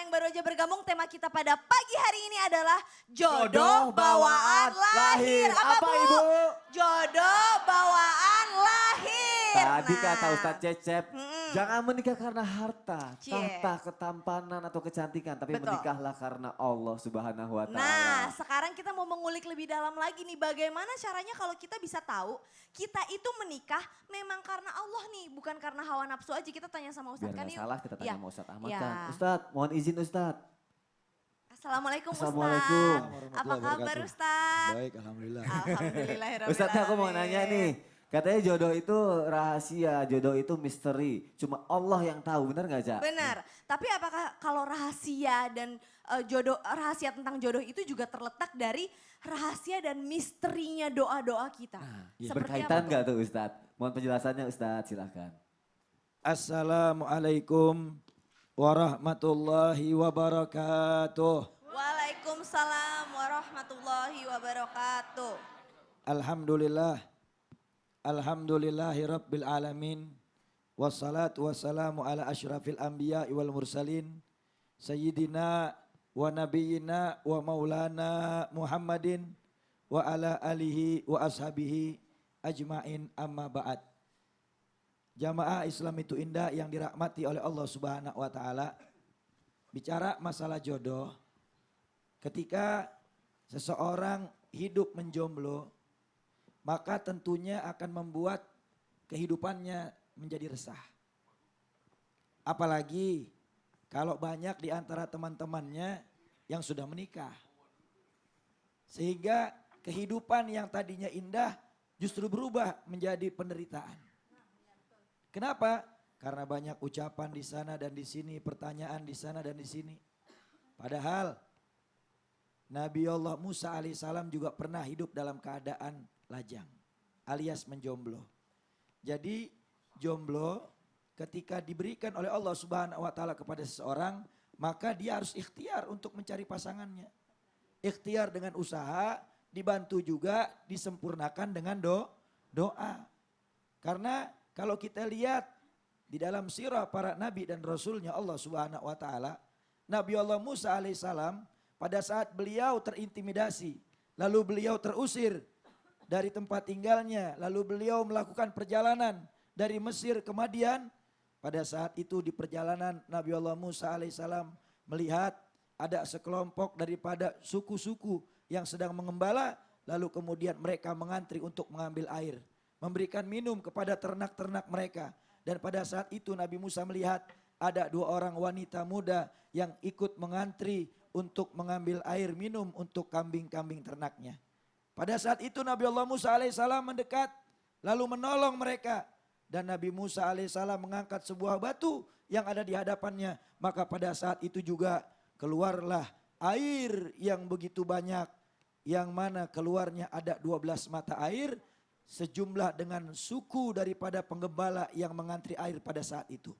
yang baru aja bergabung, tema kita pada pagi hari ini adalah jodoh Jodoh bawaan bawaan lahir. lahir. Apa, Apa, Bu? Ibu? Jodoh bawaan lahir. Tadi kata Ustadz Cecep, jangan menikah karena harta, Cie. tahta, ketampanan atau kecantikan. Tapi Betul. menikahlah karena Allah Subhanahu wa Ta'ala. Nah, sekarang kita mau mengulik lebih dalam lagi nih, bagaimana caranya kalau kita bisa tahu kita itu menikah memang karena Allah nih, bukan karena hawa nafsu aja. Kita tanya sama Ustadz Biar kan gak yuk. salah kita tanya Ya. sama Ustadz Ahmad Ya. kan. Ustadz, mohon izin Ustadz. Assalamualaikum Assalamualaikum. Ustadz. Apa kabar Ustadz? Baik, alhamdulillah. Alhamdulillahirrahmanirrahim. Ustadz aku mau nanya nih. Katanya jodoh itu rahasia, jodoh itu misteri. Cuma Allah yang tahu, benar gak Cak? Benar. Tapi apakah kalau rahasia dan rahasia tentang jodoh itu juga terletak dari rahasia dan misterinya doa-doa kita? Iya. Seperti Berkaitan apa gak tuh Ustadz? Mohon penjelasannya Ustadz, silakan. Assalamualaikum warahmatullahi wabarakatuh. Waalaikumsalam warahmatullahi wabarakatuh. Alhamdulillah. Alhamdulillahi rabbil alamin. Wassalatu wassalamu ala asyrafil anbiya wal mursalin. Sayyidina wa nabiyina wa maulana Muhammadin wa ala alihi wa ashabihi ajmain amma ba'd. Jamaah Islam itu indah yang dirahmati oleh Allah Subhanahu wa Ta'ala. Bicara masalah jodoh, ketika seseorang hidup menjomblo, maka tentunya akan membuat kehidupannya menjadi resah. Apalagi kalau banyak di antara teman-temannya yang sudah menikah. Sehingga kehidupan yang tadinya indah justru berubah menjadi penderitaan. Kenapa? Karena banyak ucapan di sana dan di sini, pertanyaan di sana dan di sini. Padahal Nabi Allah Musa alaihissalam juga pernah hidup dalam keadaan lajang alias menjomblo. Jadi jomblo ketika diberikan oleh Allah Subhanahu wa Ta'ala kepada seseorang, maka dia harus ikhtiar untuk mencari pasangannya. Ikhtiar dengan usaha, dibantu juga disempurnakan dengan doa. Karena kalau kita lihat di dalam sirah para nabi dan rasulnya Allah Subhanahu wa Ta'ala, Nabi Allah Musa alaihissalam pada saat beliau terintimidasi, lalu beliau terusir dari tempat tinggalnya, lalu beliau melakukan perjalanan dari Mesir ke Madian. Pada saat itu di perjalanan Nabi Allah Musa alaihissalam melihat ada sekelompok daripada suku-suku yang sedang mengembala, lalu kemudian mereka mengantri untuk mengambil air, memberikan minum kepada ternak-ternak mereka. Dan pada saat itu Nabi Musa melihat ada dua orang wanita muda yang ikut mengantri untuk mengambil air minum untuk kambing-kambing ternaknya. Pada saat itu Nabi Allah Musa alaihissalam mendekat lalu menolong mereka. Dan Nabi Musa alaihissalam mengangkat sebuah batu yang ada di hadapannya. Maka pada saat itu juga keluarlah air yang begitu banyak. Yang mana keluarnya ada 12 mata air. Sejumlah dengan suku daripada penggembala yang mengantri air pada saat itu.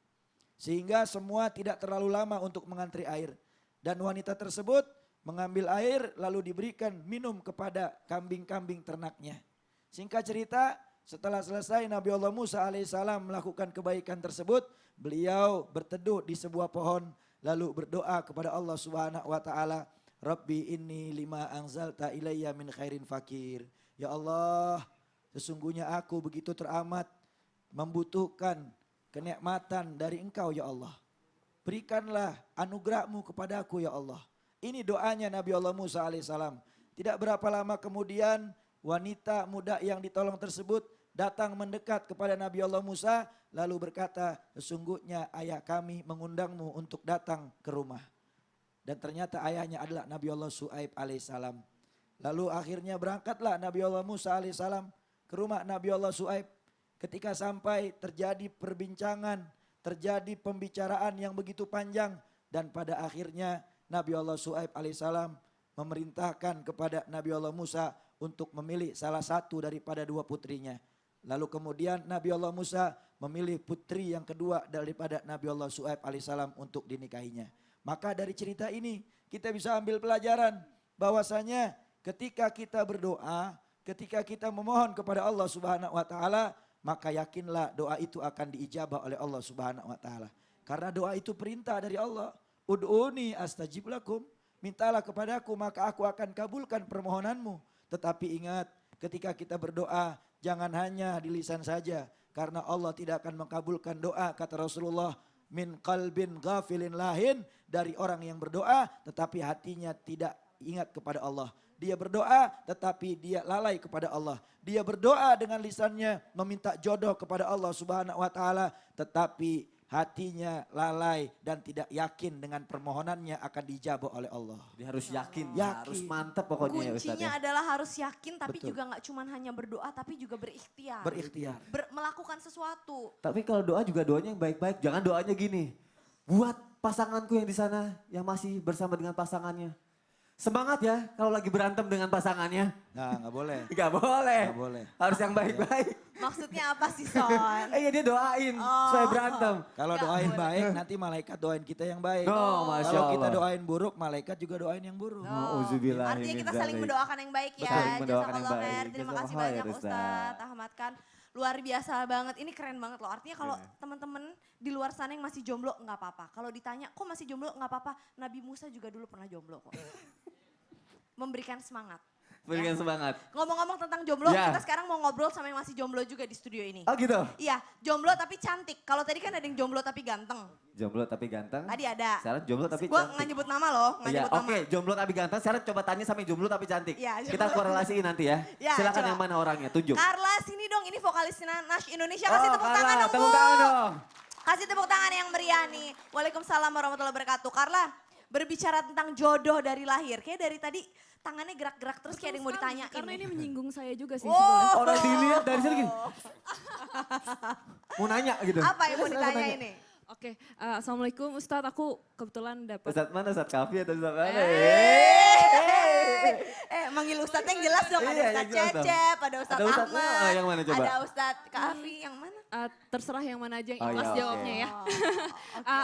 Sehingga semua tidak terlalu lama untuk mengantri air. Dan wanita tersebut mengambil air lalu diberikan minum kepada kambing-kambing ternaknya. Singkat cerita, setelah selesai Nabi Allah Musa alaihissalam melakukan kebaikan tersebut, beliau berteduh di sebuah pohon lalu berdoa kepada Allah Subhanahu wa Ta'ala, Rabbi inni lima anzalta ilayya min khairin fakir. Ya Allah, sesungguhnya aku begitu teramat membutuhkan kenikmatan dari Engkau ya Allah. Berikanlah anugerahmu kepada aku ya Allah. Ini doanya Nabi Allah Musa alaihissalam. Tidak berapa lama kemudian wanita muda yang ditolong tersebut datang mendekat kepada Nabi Allah Musa. Lalu berkata, sesungguhnya ayah kami mengundangmu untuk datang ke rumah. Dan ternyata ayahnya adalah Nabi Allah Shu'aib alaihissalam. Lalu akhirnya berangkatlah Nabi Allah Musa alaihissalam ke rumah Nabi Allah Shu'aib. Ketika sampai terjadi perbincangan, terjadi pembicaraan yang begitu panjang. Dan pada akhirnya Nabi Allah Shu'aib alaihissalam memerintahkan kepada Nabi Allah Musa untuk memilih salah satu daripada dua putrinya. Lalu kemudian Nabi Allah Musa memilih putri yang kedua daripada Nabi Allah Shu'aib alaihissalam untuk dinikahinya. Maka dari cerita ini kita bisa ambil pelajaran bahwasanya ketika kita berdoa, ketika kita memohon kepada Allah Subhanahu wa Ta'ala, maka yakinlah doa itu akan diijabah oleh Allah Subhanahu wa Ta'ala. Karena doa itu perintah dari Allah. Ud'uni astajib lakum. Mintalah kepadaku maka aku akan kabulkan permohonanmu. Tetapi ingat ketika kita berdoa jangan hanya di lisan saja. Karena Allah tidak akan mengkabulkan doa kata Rasulullah. Min qalbin ghafilin lahin. Dari orang yang berdoa tetapi hatinya tidak ingat kepada Allah. Dia berdoa tetapi dia lalai kepada Allah. Dia berdoa dengan lisannya meminta jodoh kepada Allah Subhanahu wa taala tetapi hatinya lalai dan tidak yakin dengan permohonannya akan dijabah oleh Allah. Dia harus yakin, Yakin. harus mantap pokoknya ya Ustaz Kuncinya ya. adalah harus yakin tapi Betul. juga nggak cuman hanya berdoa tapi juga berikhtiar. Berikhtiar. Melakukan sesuatu. Tapi kalau doa juga doanya yang baik-baik. Jangan doanya gini. Buat pasanganku yang di sana yang masih bersama dengan pasangannya. Semangat ya kalau lagi berantem dengan pasangannya. Nah nggak boleh. Gak boleh. Nggak boleh. Harus yang baik-baik. Maksudnya apa sih Son? Iya dia doain supaya berantem. Kalau Nggak doain boleh. baik nanti malaikat doain kita yang baik. Oh, Masya Kalau kita Allah. doain buruk malaikat juga doain yang buruk. Mauzubillah Artinya min kita saling dzalik. mendoakan yang baik ya. Betul, saling mendoakan yang Jazakallah baik. khair. Terima kasih Jazakallah banyak khair, Ustaz. Ustaz Ahmad kan. Luar biasa banget. Ini keren banget loh. Artinya kalau teman-teman di luar sana yang masih jomblo nggak apa-apa. Kalau ditanya kok masih jomblo nggak apa-apa. Nabi Musa juga dulu pernah jomblo kok. Memberikan semangat. Berikan semangat. Ngomong-ngomong tentang jomblo, Ya. kita sekarang mau ngobrol sama yang masih jomblo juga di studio ini. Oh gitu? Iya, jomblo tapi cantik. Kalau tadi kan ada yang jomblo tapi ganteng. Jomblo tapi ganteng. Tadi ada. Sekarang jomblo tapi Gua cantik. nggak nyebut nama loh, nggak Iya, nyebut oke, nama. jomblo tapi ganteng. Sekarang coba tanya sama yang jomblo tapi cantik. Iya, Kita jomblo. korelasiin nanti ya. Ya, Silakan coba. yang mana orangnya, tunjuk. Carla sini dong, ini vokalis Nash Indonesia. Kasih tepuk Carla, tangan dong, tepuk Bu. tangan dong. Kasih tepuk tangan yang meriah nih. Waalaikumsalam warahmatullahi wabarakatuh. Carla, berbicara tentang jodoh dari lahir. Kayak dari tadi tangannya gerak-gerak terus kayak ada yang mau ditanyain. Karena nih. ini menyinggung saya juga sih Oh. sebenarnya. Orang dilihat dari sini gini. Mau nanya gitu. Apa yang mau Silakan ditanya tanya. ini? Oke, Assalamualaikum Ustadz, aku kebetulan dapat. Ustadz mana? Ustadz Kafi atau Ustadz mana? Manggil Ustadz yang jelas dong. Ada Iya, yang Ustadz jelas dong. Cecep, ada Ustadz Ada Ustadz, Ahmad. yang mana coba? Ada Ustadz Kafi, yang mana? Terserah yang mana aja yang Oh, ikhlas iya, oke. jawabnya ya. Oke.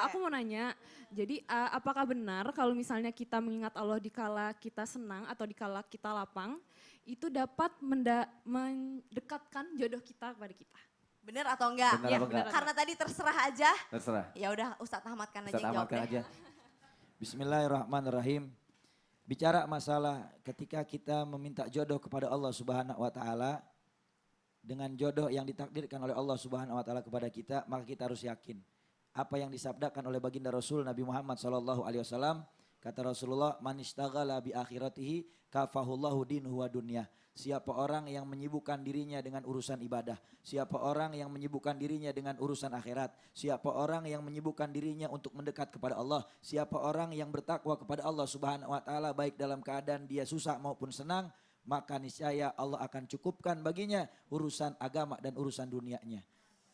Aku mau nanya, jadi apakah benar kalau misalnya kita mengingat Allah di kala kita senang atau di kala kita lapang, itu dapat mendekatkan jodoh kita kepada kita? Bener atau enggak? Bener Iya, apa enggak? bener. Karena tadi terserah aja. Terserah. Ya udah Ustadz Ahmad kan aja Ustadz yang jawab amalkan deh. aja. Bismillahirrahmanirrahim. Bicara masalah ketika kita meminta jodoh kepada Allah Subhanahu wa taala dengan jodoh yang ditakdirkan oleh Allah Subhanahu wa taala kepada kita, maka kita harus yakin apa yang disabdakan oleh baginda Rasul Nabi Muhammad sallallahu alaihi wasallam. Kata Rasulullah, "Man ishtaghala bi akhiratihi kafahullahu dinuhu wa dunya." Siapa orang yang menyibukkan dirinya dengan urusan ibadah, siapa orang yang menyibukkan dirinya dengan urusan akhirat, siapa orang yang menyibukkan dirinya untuk mendekat kepada Allah, siapa orang yang bertakwa kepada Allah Subhanahu wa taala baik dalam keadaan dia susah maupun senang, maka niscaya Allah akan cukupkan baginya urusan agama dan urusan dunianya.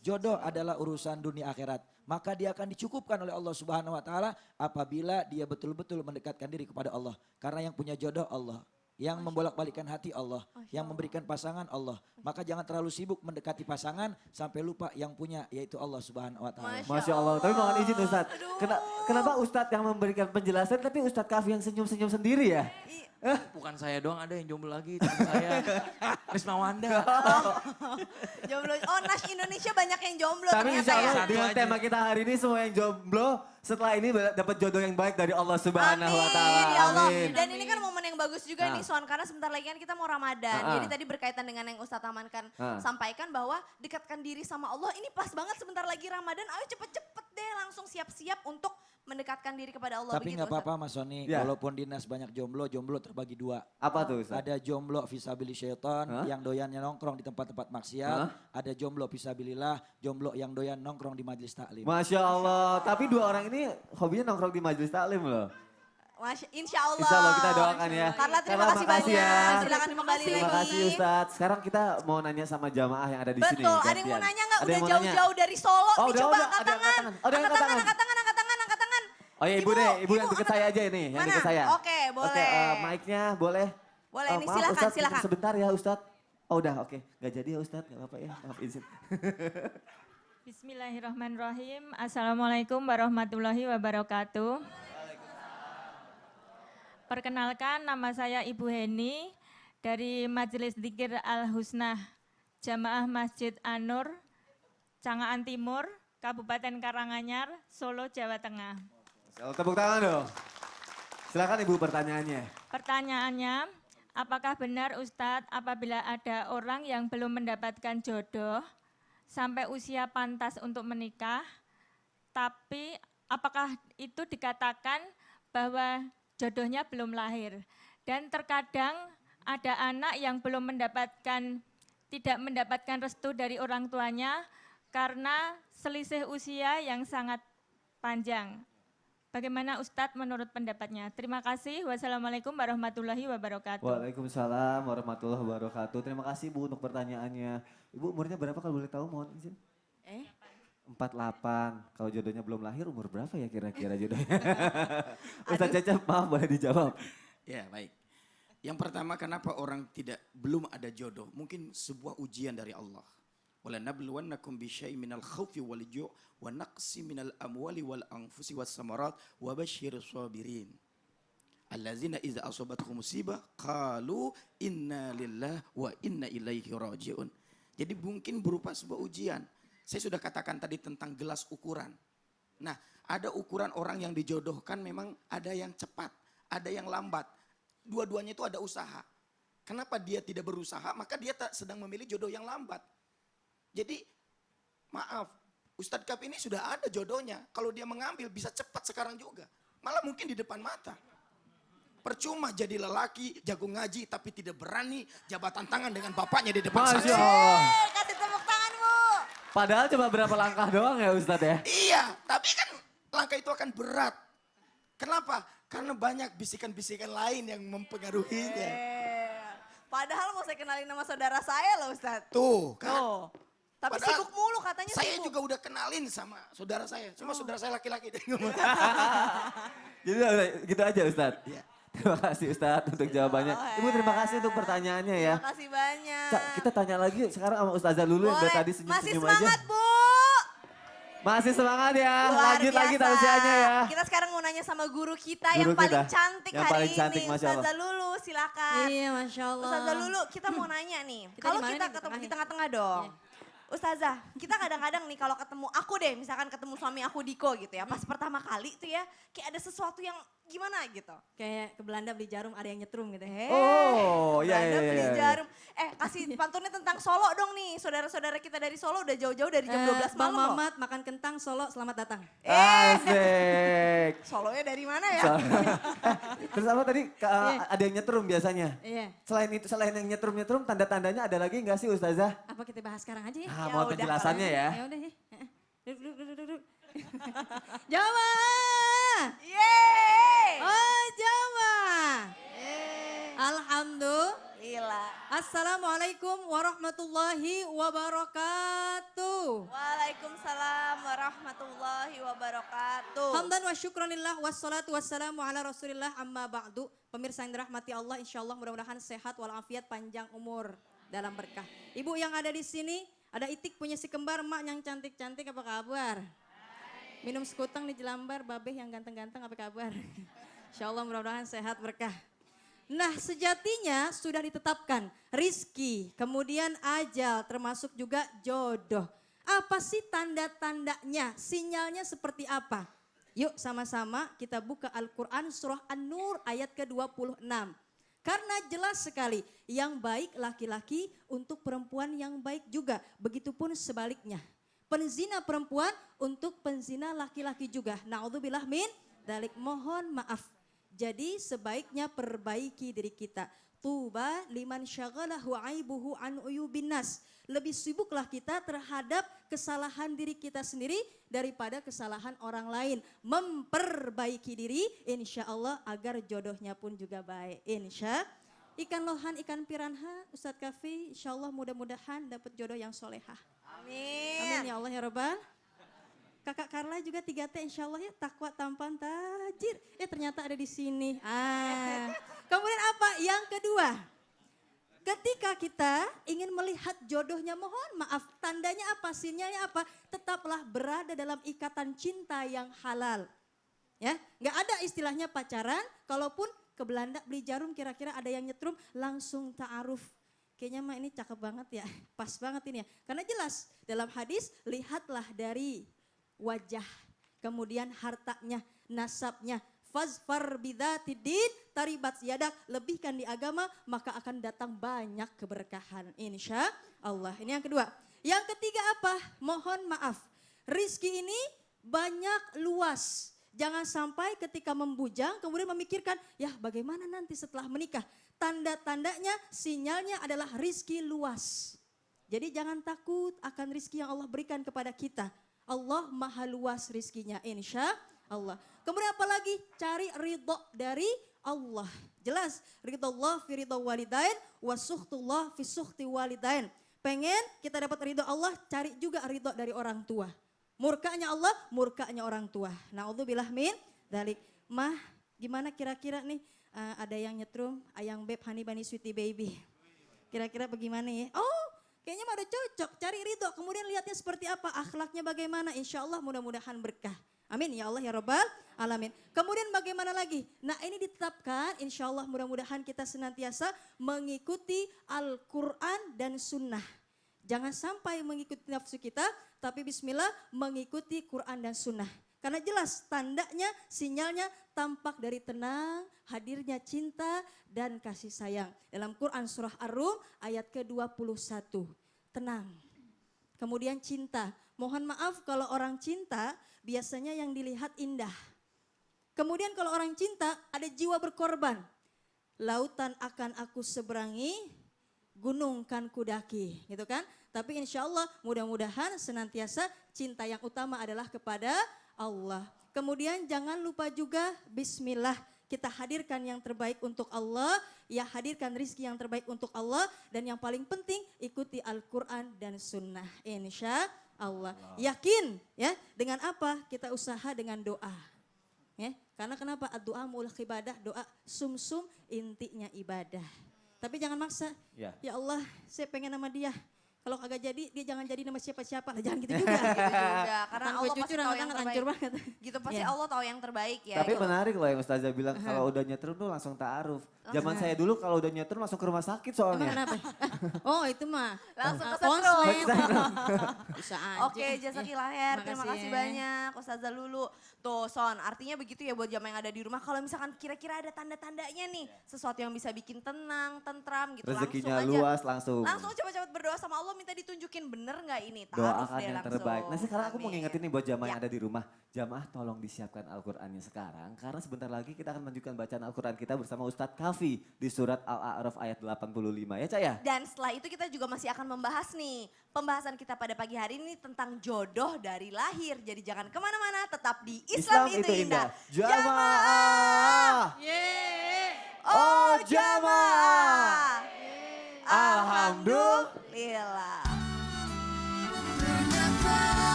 Jodoh adalah urusan dunia akhirat, maka dia akan dicukupkan oleh Allah Subhanahu wa taala apabila dia betul-betul mendekatkan diri kepada Allah. Karena yang punya jodoh Allah, yang membolak-balikkan hati Allah, yang memberikan pasangan Allah. Maka jangan terlalu sibuk mendekati pasangan sampai lupa yang punya yaitu Allah Subhanahu wa taala. Masya Allah. Tapi mohon izin Ustadz. Aduh. Kenapa Ustadz yang memberikan penjelasan tapi Ustadz Kafi yang senyum-senyum sendiri ya? Bukan saya doang, ada yang jomblo lagi, teman saya. Risma Wanda. Jomblo. Oh, Nash Indonesia banyak yang jomblo Tapi ternyata insya Allah ya. Satu dengan aja. tema kita hari ini semua yang jomblo setelah ini dapat jodoh yang baik dari Allah Subhanahu wa taala. Amin, ya Allah. Amin. Dan ini kan momen yang bagus juga Nah. nih Son, karena sebentar lagi kan kita mau Ramadan. Ah, ah. Jadi tadi berkaitan dengan yang Ustadz Aman kan Ah. sampaikan bahwa dekatkan diri sama Allah. Ini pas banget sebentar lagi Ramadan. Ayo cepet-cepet deh langsung siap-siap untuk mendekatkan diri kepada Allah. Tapi begitu, nggak apa-apa Mas Sony, Ya. walaupun dinas banyak jomblo, jomblo terbagi dua. Apa tuh Ustadz? Ada jomblo visabilis syaitan Hah? yang doyannya nongkrong di tempat-tempat maksiat. Hah? Ada jomblo visabilillah, jomblo yang doyan nongkrong di majelis taklim. Masya Allah. Tapi dua orang ini hobinya nongkrong di majelis taklim loh. Insya Allah. Insya Allah kita doakan ya. Carla terima Carla, kasih makasih banyak. ya. Silakan kembali lagi. Terima kasih Ustadz. Sekarang kita mau nanya sama jamaah yang ada di sini. Betul, ada yang mau gantian. nanya nggak? Ada Udah yang mau nanya? jauh-jauh dari Solo. Oh, Nih udah, coba udah. angkat Ada yang tangan. angkat tangan. Oh, ada yang Angkat angkat tangan, tangan. angkat tangan, angkat tangan, angkat tangan. Oh iya ibu deh, ibu yang deket angkat- saya aja ini, yang Mana? deket saya. Oke, boleh. Oke, mic-nya boleh. Boleh, nih Maaf, silakan, Ustadz, silakan. sebentar ya Ustadz. Oh udah, oke. Gak jadi ya Ustadz, gak apa-apa ya, maaf izin. Bismillahirrahmanirrahim. Assalamualaikum warahmatullahi wabarakatuh. Perkenalkan, nama saya Ibu Heni dari Majelis Dzikir Al-Husnah Jamaah Masjid An-Nur, Cangaan Timur, Kabupaten Karanganyar, Solo, Jawa Tengah. Tepuk tangan dong. Silakan Ibu pertanyaannya. Pertanyaannya, apakah benar Ustadz apabila ada orang yang belum mendapatkan jodoh sampai usia pantas untuk menikah, tapi apakah itu dikatakan bahwa jodohnya belum lahir? Dan terkadang ada anak yang belum tidak mendapatkan restu dari orang tuanya karena selisih usia yang sangat panjang. Bagaimana Ustadz menurut pendapatnya? Terima kasih. Wassalamualaikum warahmatullahi wabarakatuh. Waalaikumsalam warahmatullahi wabarakatuh. Terima kasih Bu untuk pertanyaannya. Ibu umurnya berapa kalau boleh tahu, mohon izin? 48. Kalau jodohnya belum lahir umur berapa ya kira-kira jodohnya? Ustaz Cecep maaf boleh dijawab. Ya baik. Yang pertama kenapa orang belum ada jodoh? Mungkin sebuah ujian dari Allah. Wala nabluwannakum bisyai'in minal khaufi wal ju' wa naqsi minal amwali wal anfusi was samarat wa basyirus sabirin. Allazina idza asabatuhum musibah qalu inna lillahi wa inna ilaihi raji'un. Jadi mungkin berupa sebuah ujian. Saya sudah katakan tadi tentang gelas ukuran. Nah, ada ukuran orang yang dijodohkan memang ada yang cepat, ada yang lambat. Dua-duanya itu ada usaha. Kenapa dia tidak berusaha? Maka dia sedang memilih jodoh yang lambat. Jadi maaf, Ustadz Kap ini sudah ada jodohnya. Kalau dia mengambil bisa cepat sekarang juga. Malah mungkin di depan mata. Percuma jadi lelaki, jago ngaji tapi tidak berani jabatan tangan dengan bapaknya di depan Masya saksi. Allah. Kasih tepuk tangan Bu. Padahal cuma berapa langkah doang ya Ustadz ya? Iya, tapi kan langkah itu akan berat. Kenapa? Karena banyak bisikan-bisikan lain yang mempengaruhinya. Padahal mau saya kenalin nama saudara saya loh Ustadz. Tuh, kan. Tuh. Tapi Padahal sibuk mulu katanya Saya sibuk. juga udah kenalin sama saudara saya. Cuma saudara saya laki-laki. Jadi gitu aja Ustadz. Iya. Terima kasih Ustadz untuk jawabannya. Ibu terima kasih untuk pertanyaannya ya. Terima kasih banyak. Kita tanya lagi sekarang sama Ustazah Lulu yang dari Boleh. tadi Masih senyum-senyum aja. semangat Bu. Masih semangat ya. Luar Lanjut lagi biasa. tausiahnya ya. Kita sekarang mau nanya sama guru kita Guru yang paling kita. cantik Yang hari paling cantik, ini. Masya Allah. Ustazah Lulu silakan. Iya, Masya Allah. Ustazah Lulu kita mau nanya nih. Kita Kalau di mana kita nih? Di ketemu tengah di ya? tengah-tengah dong. Ustazah, kita kadang-kadang nih kalau ketemu aku deh, misalkan ketemu suami aku Diko gitu ya. Pas pertama kali tuh ya, kayak ada sesuatu yang gimana gitu. Kayak ke Belanda beli jarum ada yang nyetrum gitu. Oh, iya, Belanda iya, beli iya, iya. jarum. Kasih pantunnya tentang Solo dong nih. Saudara-saudara kita dari Solo udah jauh-jauh dari jam 12 Bang malam loh. Mamat makan kentang Solo, selamat datang. Asik. Solonya dari mana ya? Terus apa tadi? Ada yang nyetrum biasanya. Iya. Selain yang nyetrum-nyetrum, tanda-tandanya ada lagi nggak sih Ustazah? Apa kita bahas sekarang aja ya? Ah, Ya mohon udah, penjelasannya ya. Ya udah ya. Duduk. Jamaah. Yeay! Oh jamaah. Alhamdulillah. Gila. Assalamualaikum warahmatullahi wabarakatuh. Waalaikumsalam warahmatullahi wabarakatuh. Hamdan wa syukranillah wassalatu wassalamu ala rasulillah amma ba'du. Pemirsa yang dirahmati Allah insyaallah mudah-mudahan sehat walafiat panjang umur dalam berkah. Ibu yang ada di sini, ada Itik punya si kembar emak yang cantik-cantik apa kabar? Minum sekutang di Jelambar, babeh yang ganteng-ganteng apa kabar? Insyaallah mudah-mudahan sehat berkah. Nah sejatinya sudah ditetapkan rizki, kemudian ajal termasuk juga jodoh. Apa sih tanda-tandanya, sinyalnya seperti apa? Yuk sama-sama kita buka Al-Quran surah An-Nur ayat ke-26. Karena jelas sekali yang baik laki-laki untuk perempuan yang baik juga. Begitupun sebaliknya. Penzina perempuan untuk penzina laki-laki juga. Na'udzubillah min dalik, mohon maaf. Jadi sebaiknya perbaiki diri kita. Tuba liman syaghalahu aibuhu an uyubin nas. Lebih sibuklah kita terhadap kesalahan diri kita sendiri daripada kesalahan orang lain. Memperbaiki diri insya Allah agar jodohnya pun juga baik. Insya ikan lohan, ikan piranha, Ustadz Kafi insya Allah mudah-mudahan dapat jodoh yang solehah. Amin. Amin ya Allah ya Rabbal. Kakak Carla juga 3T insya Allah ya, takwa tampan tajir. Ternyata ada di sini. Kemudian apa? Yang kedua, ketika kita ingin melihat jodohnya, mohon maaf, tandanya apa, sinyalnya apa? Tetaplah berada dalam ikatan cinta yang halal. Ya, nggak ada istilahnya pacaran, kalaupun ke Belanda beli jarum kira-kira ada yang nyetrum, langsung ta'aruf. Kayaknya mah ini cakep banget ya, pas banget ini ya. Karena jelas dalam hadis, lihatlah dari wajah, kemudian hartanya. nasabnya. Fazfar bidzatid taribat yadak, lebihkan di agama maka akan datang banyak keberkahan insya Allah. Ini yang kedua. Yang ketiga apa? Mohon maaf. Rizki ini banyak luas. Jangan sampai ketika membujang kemudian memikirkan ya bagaimana nanti setelah menikah. Tanda-tandanya sinyalnya adalah rizki luas. Jadi jangan takut akan rizki yang Allah berikan kepada kita. Allah maha luas rizkinya insya Allah. Kemudian apalagi cari ridho dari Allah. Jelas ridho Allah fi ridho walidain wa suhtullah fi suhti walidain. Pengen kita dapat ridho Allah, cari juga ridho dari orang tua. Murkanya Allah, murkanya orang tua. Na'udzubillah min dzalik. Mah, gimana kira-kira nih ada yang nyetrum ayang beb honey bunny sweetie baby. Kira-kira bagaimana ya? Oh, kayaknya mah udah cocok. Cari ridho, kemudian lihatnya seperti apa, akhlaknya bagaimana. Insya Allah mudah-mudahan berkah. Amin ya Allah ya Rabbal Alamin. Kemudian bagaimana lagi? Nah ini ditetapkan insya Allah mudah-mudahan kita senantiasa mengikuti Al-Quran dan Sunnah. Jangan sampai mengikuti nafsu kita, tapi bismillah mengikuti Quran dan Sunnah. Karena jelas tandanya, sinyalnya tampak dari tenang, hadirnya cinta dan kasih sayang. Dalam Quran surah Ar-Rum ayat ke-21. Tenang. Kemudian cinta. Mohon maaf kalau orang cinta biasanya yang dilihat indah. Kemudian kalau orang cinta ada jiwa berkorban. Lautan akan aku seberangi, gunung kan kudaki, gitu kan? Tapi insya Allah mudah-mudahan senantiasa cinta yang utama adalah kepada Allah. Kemudian jangan lupa juga bismillah. Kita hadirkan yang terbaik untuk Allah, ya hadirkan rizki yang terbaik untuk Allah. Dan yang paling penting ikuti Al-Quran dan Sunnah insya Allah. Yakin ya dengan apa? Kita usaha dengan doa. Ya, karena kenapa? Doa mulah ibadah, doa sumsum intinya ibadah. Tapi jangan maksa. Ya Allah, saya pengen nama dia. Kalau kagak jadi, dia jangan jadi nama siapa-siapa. Lah jangan gitu juga. Gitu juga. Karena Bukan Allah gue pasti jujur, tahu yang anak-anak terbaik. hancur banget. Gitu pasti Ya. Allah tahu yang terbaik ya. Tapi Gitu. menarik loh yang Ustazah bilang kalau udah nyetrum tuh langsung ta'aruf. Zaman saya dulu kalau udah nyetrum langsung ke rumah sakit Emang soalnya. kenapa? Oh itu mah. Langsung ke konslet. setrum. Bisa aja. Oke, jazakillah khair. Terima makasih kasih ya. banyak Ustazah Lulu. Tuh Son, artinya begitu ya buat jamaah yang ada di rumah. Kalau misalkan kira-kira ada tanda-tandanya nih. Sesuatu yang bisa bikin tenang, tentram gitu. Rezekinya langsung aja. luas langsung. Langsung cepet-cepet berdoa sama Allah minta ditunjukin bener gak ini. Ta'aruf Doakan deh yang langsung. terbaik. Nah sekarang aku mau Amin. ngingetin nih buat jamaah yang Ya. ada di rumah. Jamaah tolong disiapkan Al-Qurannya sekarang. Karena sebentar lagi kita akan menunjukkan bacaan Al-Quran kita bersama Ustadz Kafi di surat Al-A'raf ayat 85 ya Cak ya? Dan setelah itu kita juga masih akan membahas nih. Pembahasan kita pada pagi hari ini tentang jodoh dari lahir. Jadi jangan kemana-mana, tetap di Islam, itu indah. Jamaah. Oh jamaah. Alhamdulillah. Alhamdulillah.